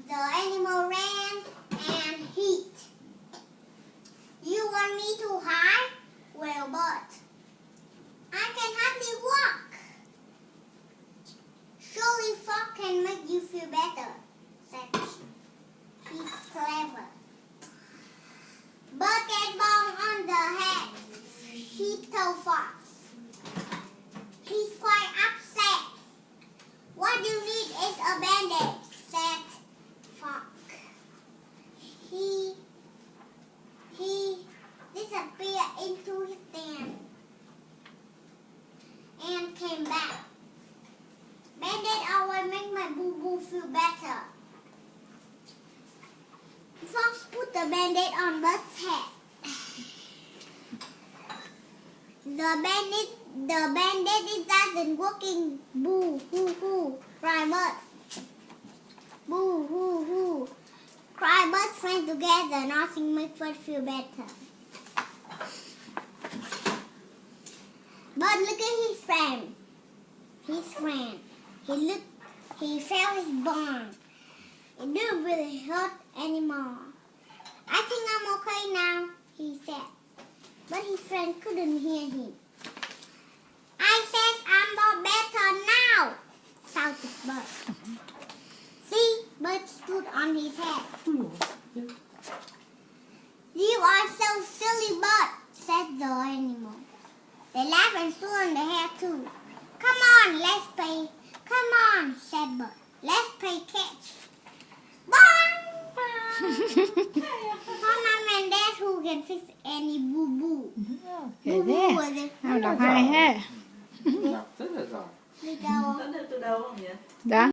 The animal ran and hid. You want me to hide? Well, but I can hardly walk. Surely fog can make you feel better, said she. He's clever. But get bong on the head, she told Fox. He's quite upset. What you need is a band-aid, said Fox. He disappeared into his den and came back. Band-aid always make my boo-boo feel better. Fox put the band-aid on Bud's head. The band-aid isn't working. Boo-hoo-hoo, cried Bud. Boo-hoo-hoo, cried Bud's friends together. Nothing makes Bud feel better. Bud looked at his friend. He felt his bone. It didn't really hurt anymore. I think I'm okay now, he said. But his friend couldn't hear him. I said I'm not better now, shouted Bud. See, Bud stood on his head. You are so silly, Bud, said the animal. They laughed and stood on the head too. Come on, let's play. Come on, said Bud. Let's play catch. Con Mom and Dad who can fix any boo-boo. Kể thế. Đọc hay ha. Đọc rất là giỏi. Đi đâu? Từ đâu không nhỉ? Đó.